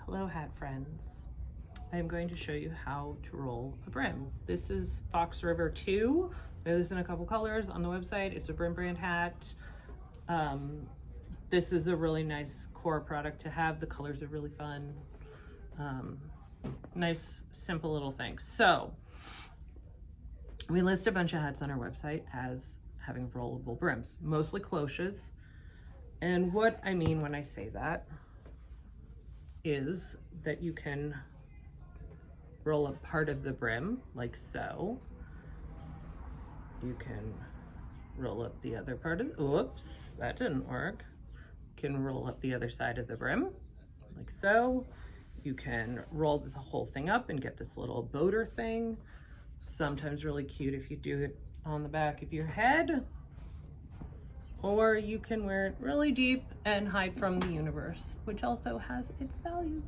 Hello hat friends. I am going to show you how to roll a brim. This is Fox River 2. There's in a couple colors on the website. It's a Brim brand hat. This is a really nice core product to have. The colors are really fun. Nice, simple little thing. So we list a bunch of hats on our website as having rollable brims, mostly cloches. And what I mean when I say that is that you can roll up part of the brim like so. You can roll up the other part of, oops, that didn't work. You can roll up the other side of the brim like so. You can roll the whole thing up and get this little boater thing. Sometimes really cute if you do it on the back of your head. Or you can wear it really deep and hide from the universe, which also has its values.